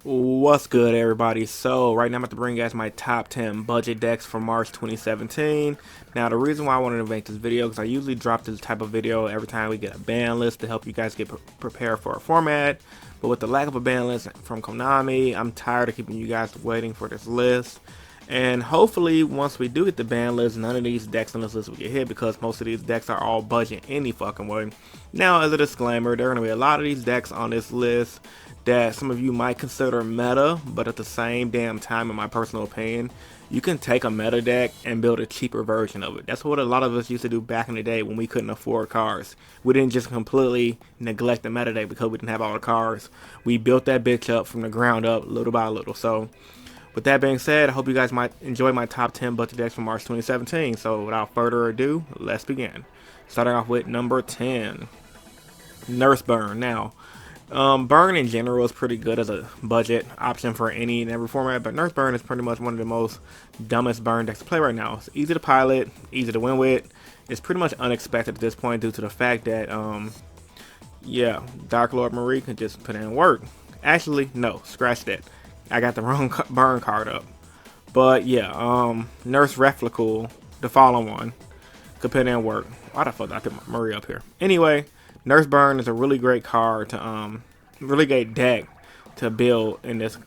What's good, everybody? So right now I'm about to bring you guys my top 10 budget decks for March 2017. Now the reason why I wanted to make this video because I usually drop this type of video every time we get a ban list to help you guys get prepared for a format. But with the lack of a ban list from Konami, I'm tired of keeping you guys waiting for this list. And hopefully once we do get the ban list, none of these decks on this list will get hit because most of these decks are all budget any fucking way. Now as a disclaimer, there are going to be a lot of these decks on this list that some of you might consider meta, but at the same damn time, in my personal opinion, you can take a meta deck and build a cheaper version of it. That's what a lot of us used to do back in the day when we couldn't afford cards. We didn't just completely neglect the meta deck because we didn't have all the cards. We built that bitch up from the ground up, little by little. So with that being said, I hope you guys might enjoy my top 10 budget decks for March 2017. So without further ado, let's begin. Starting off with number 10, Nurse Burn. Now, Burn in general is pretty good as a budget option for any and every format, but Nurse Burn is pretty much one of the most dumbest burn decks to play right now. It's easy to pilot, easy to win with. It's pretty much unexpected at this point due to the fact that, yeah, Dark Lord Marie can just put in work. Actually, no, scratch that. I got the wrong burn card up. But yeah, Nurse Reflicool, the fallen one, could put in work. Why the fuck did I put Marie up here? Anyway, Nurse Burn is a really great card to really great deck to build in this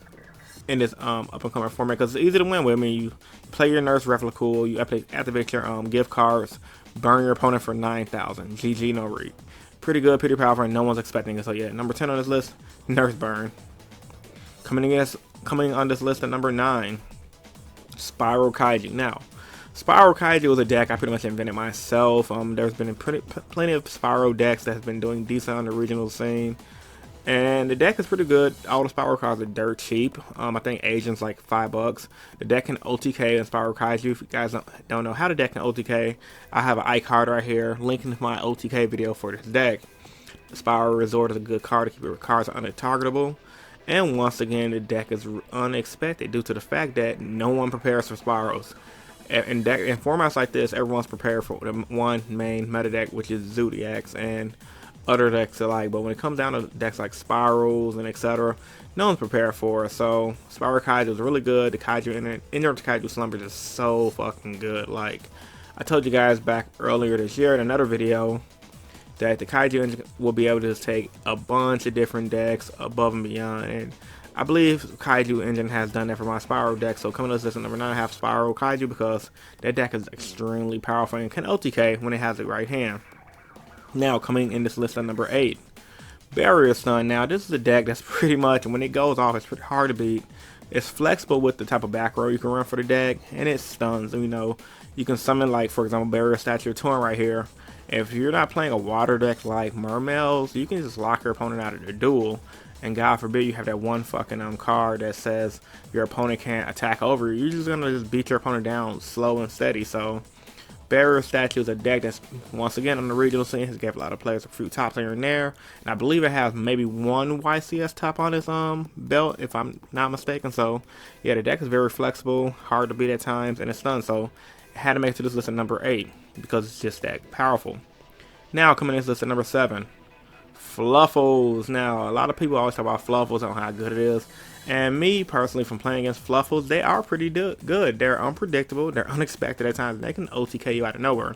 up and coming format because it's easy to win with. I mean, you play your Nurse Reflicool, you activate your gift cards, burn your opponent for 9,000. GG no read. Pretty good, pretty powerful, and no one's expecting it. So yeah, number 10 on this list, Nurse Burn. Coming on this list at number 9, Spiral Kaiju. Now, Spiral Kaiju was a deck I pretty much invented myself. There's been plenty of Spiral decks that have been doing decent on the regional scene, and the deck is pretty good. All the Spiral cards are dirt cheap. I think Asian's like $5. The deck can OTK in Spiral Kaiju. If you guys don't know how the deck can OTK, I have an iCard right here linking to my OTK video for this deck. The Spiral Resort is a good card to keep your cards untargetable. And once again, the deck is unexpected due to the fact that no one prepares for Spirals. In formats like this, everyone's prepared for the one main meta deck, which is Zodiacs and other decks alike. But when it comes down to decks like Spirals and etc., no one's prepared for it. So Spiral Kaiju is really good. The Kaiju Inner Kaiju Slumber is so fucking good. Like I told you guys back earlier this year in another video, that the Kaiju engine will be able to just take a bunch of different decks above and beyond. And I believe Kaiju engine has done that for my Spiral deck. So coming to this list at number 9, I have Spiral Kaiju because that deck is extremely powerful and can OTK when it has the right hand. Now coming in this list at number 8, Barrier Stun. Now this is a deck that's pretty much, when it goes off, it's pretty hard to beat. It's flexible with the type of back row you can run for the deck, and it stuns. You know, you can summon, like, for example, Barrier Statue Torn right here. If you're not playing a water deck like Mermails, you can just lock your opponent out of the duel. And God forbid you have that one fucking card that says your opponent can't attack over you. You're just gonna just beat your opponent down slow and steady. So Barrier Statue is a deck that's, once again, on the regional scene, has gave a lot of players a few tops here and there. And I believe it has maybe one YCS top on its belt, if I'm not mistaken. So yeah, the deck is very flexible, hard to beat at times, and it's stunned. So it had to make it to this list at number 8 because it's just that powerful. Now coming in this list at number 7, Fluffles. Now a lot of people always talk about Fluffles and how good it is. And me personally, from playing against Fluffles, they are pretty good. They're unpredictable, they're unexpected at times, and they can OTK you out of nowhere.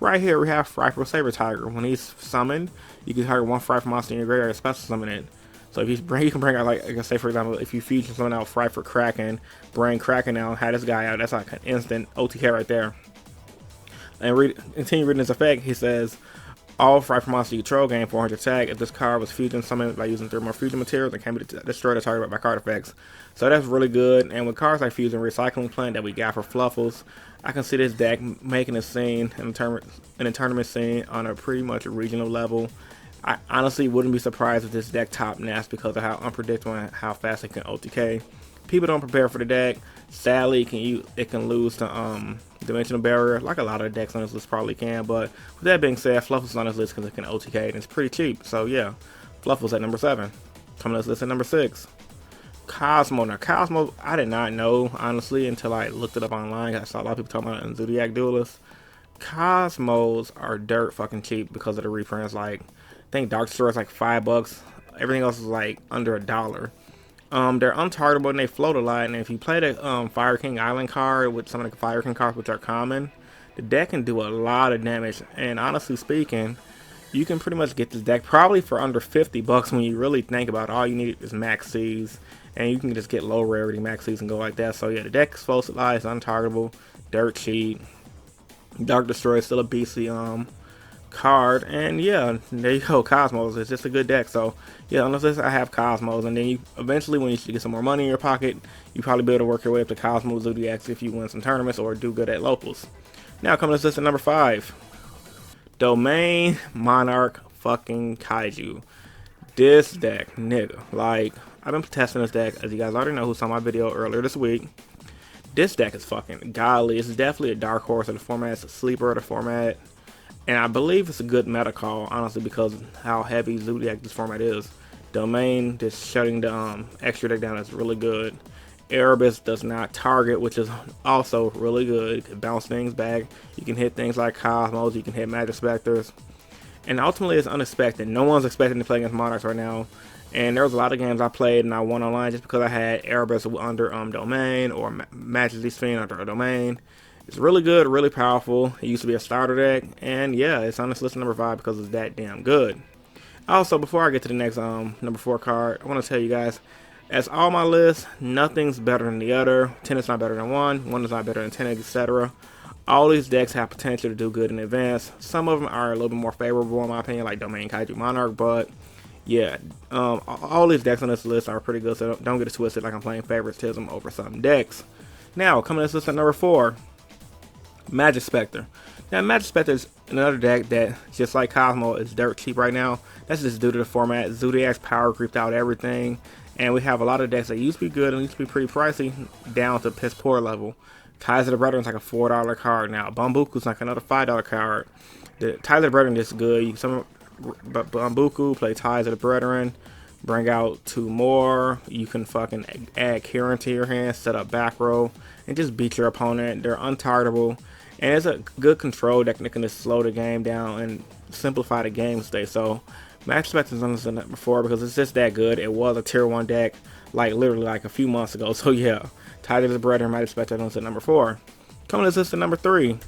Right here we have Frightful Saber Tiger. When he's summoned, you can target one Frightful monster in your graveyard and special summon it. So if you can bring out, like I say, for example, if you fusion someone out Frightful Kraken, bring Kraken out, have this guy out, that's like an instant OTK right there. And continue reading this effect, he says, all Frightful monster you control gain 400 tag if this card was fusion summoned by using 3 more fusion materials and can be destroyed or targeted by card effects. So that's really good. And with cards like Fusion Recycling Plant that we got for Fluffles, I can see this deck making a scene in a tournament scene on a pretty much a regional level. I honestly wouldn't be surprised if this deck top Nest because of how unpredictable and how fast it can OTK. People don't prepare for the deck. Sadly, it can lose to Dimensional Barrier, like a lot of decks on this list probably can. But with that being said, Fluffles on this list because it can OTK and it's pretty cheap. So yeah, Fluffles at number 7. Coming to this list at number 6, Cosmo. Now Cosmo, I did not know honestly until I looked it up online. I saw a lot of people talking about it in Zodiac Duelist. Cosmos are dirt fucking cheap because of the reprints. Like I think Dark Destroyer is like $5. Everything else is like under $1. They're untargetable and they float a lot. And if you play the Fire King Island card with some of the Fire King cards, which are common, the deck can do a lot of damage. And honestly speaking, you can pretty much get this deck probably for under 50 bucks when you really think about it. All you need is max C's, and you can just get low rarity max C's and go like that. So yeah, the deck is fossilized, untargetable, dirt cheap. Dark Destroyer is still a BC card, and yeah, there you go. Cosmos, it's just a good deck. So yeah, on this list I have Cosmos, and then you eventually, when you get some more money in your pocket, you probably be able to work your way up to Cosmos Zodiacs if you win some tournaments or do good at locals. Now coming to this list at number 5, Domain Monarch fucking Kaiju. This deck, nigga, like, I've been testing this deck, as you guys already know who saw my video earlier this week. This deck is fucking godly. It's definitely a dark horse of the format. It's a sleeper of the format. And I believe it's a good meta call, honestly, because of how heavy Zodiac this format is. Domain, just shutting the extra deck down, is really good. Erebus does not target, which is also really good. You can bounce things back. You can hit things like Cosmos. You can hit Magic Specters. And ultimately, it's unexpected. No one's expecting to play against Monarchs right now. And there was a lot of games I played and I won online just because I had Erebus under Domain or Majesty Fiend under a Domain. It's really good, really powerful. It used to be a starter deck, and yeah, it's on this list number 5 because it's that damn good. Also, before I get to the next number 4 card, I want to tell you guys, as all my lists, nothing's better than the other. 10 is not better than 1 is not better than 10, etc. All these decks have potential to do good in advance. Some of them are a little bit more favorable in my opinion, like Domain Kaiju Monarch, but yeah, all these decks on this list are pretty good, so don't get it twisted like I'm playing favoritism over some decks. Now, coming to this list at number 4, Magic Spectre. Now, Magic Spectre is another deck that, just like Cosmo, is dirt cheap right now. That's just due to the format. Zodiac's power creeped out everything, and we have a lot of decks that used to be good and used to be pretty pricey down to piss poor level. Ties of the Brethren is like a $4 card now. Bambuku's like another $5 card. The Ties of the Brethren is good. Some Bambuku, play Ties of the Brethren, bring out 2 more. You can fucking add Kieran to your hand, set up back row, and just beat your opponent. They're untargetable, and it's a good control deck that can just slow the game down and simplify the game state. So Magic Spectre is on this number 4 because it's just that good. It was a tier 1 deck like literally like a few months ago. So yeah, Ties of the Brethren, Magic Spectre on this at number 4. Coming to this at number 3,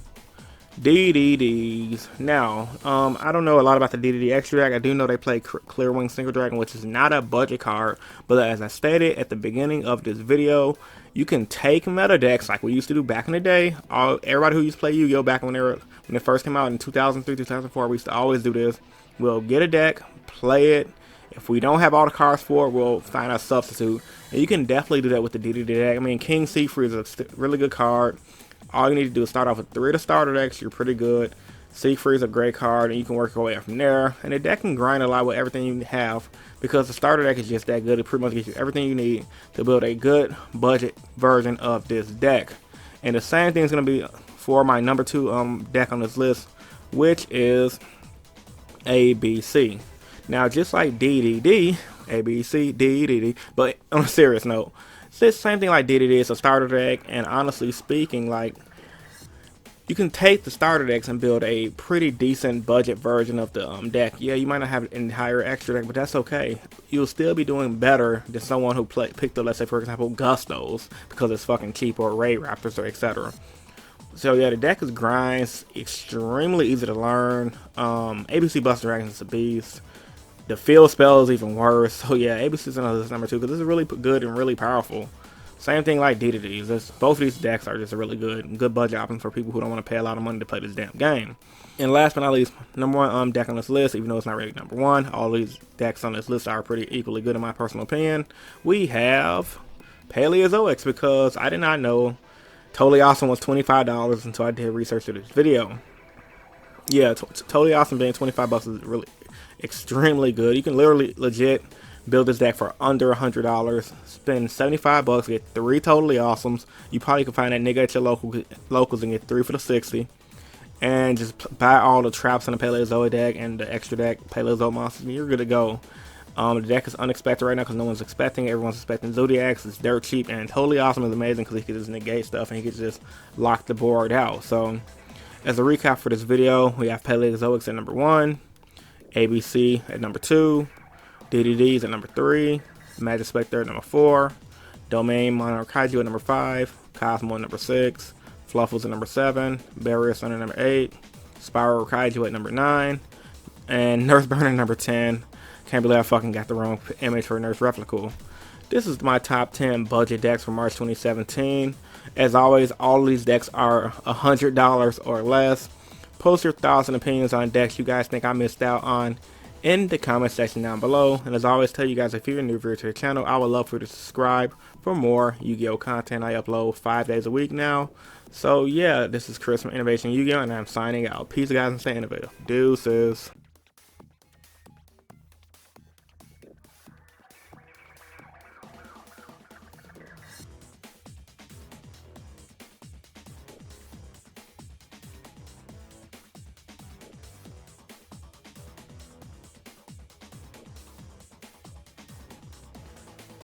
DDDs. Now, I don't know a lot about the DDD extra deck. I do know they play Clearwing Single Dragon, which is not a budget card, but as I stated at the beginning of this video, you can take meta decks like we used to do back in the day. Everybody who used to play Yu-Gi-Oh! Back when it first came out in 2003, 2004, we used to always do this. We'll get a deck, play it. If we don't have all the cards for it, we'll find a substitute. And you can definitely do that with the DDD deck. I mean, King Siegfried is a really good card. All you need to do is start off with 3 of the starter decks. You're pretty good. Siegfried is a great card, and you can work your way up from there. And the deck can grind a lot with everything you have because the starter deck is just that good. It pretty much gives you everything you need to build a good budget version of this deck. And the same thing is going to be for my number 2 deck on this list, which is ABC. Now, just like DDD, ABC, DDD, but on a serious note, it's the same thing like DDD. It's a starter deck, and honestly speaking, like, you can take the starter decks and build a pretty decent budget version of the deck. Yeah, you might not have an entire extra deck, but that's okay. You'll still be doing better than someone who picked up, let's say, for example, Gustos, because it's fucking cheap, or Raid Raptors, or etc. So yeah, the deck is grinds, extremely easy to learn. ABC Buster Dragons is a beast. The field spell is even worse. So yeah, ABC is another number 2 because this is really good and really powerful. Same thing like DDDs. Both of these decks are just a really good budget option for people who don't want to pay a lot of money to play this damn game. And last but not least, number 1 deck on this list, even though it's not really number 1, all these decks on this list are pretty equally good in my personal opinion. We have Paleozoics, because I did not know Totally Awesome was $25 until I did research for this video. Yeah, Totally Awesome being $25 is really extremely good. You can literally legit build this deck for under $100. Spend $75, get 3 Totally Awesomes. You probably can find that nigga at your locals and get 3 for the 60. And just buy all the traps in the Paleozoic deck and the extra deck Paleozoic monsters, and you're good to go. The deck is unexpected right now because no one's expecting it. Everyone's expecting Zodiacs. It's dirt cheap, and Totally Awesome is amazing because he can just negate stuff and he can just lock the board out. So, as a recap for this video, we have Paleozoics at number 1, ABC at number 2, DDDs at number 3, Magic Spectre at number 4, Domain Monarch Kaiju at number 5, Cosmo at number 6, Fluffles at number 7, Barrier Sun at number 8, Spiral Kaiju at number 9, and Nurse Burner at number 10. Can't believe I fucking got the wrong image for Nurse Replica. This is my top 10 budget decks for March 2017. As always, all of these decks are $100 or less. Post your thoughts and opinions on decks you guys think I missed out on in the comment section down below. And as I always tell you guys, if you're new to the channel, I would love for you to subscribe for more Yu-Gi-Oh content. I upload 5 days a week now. So yeah, this is Chris from Innovation Yu-Gi-Oh, and I'm signing out. Peace guys, and stay innovative. Deuces.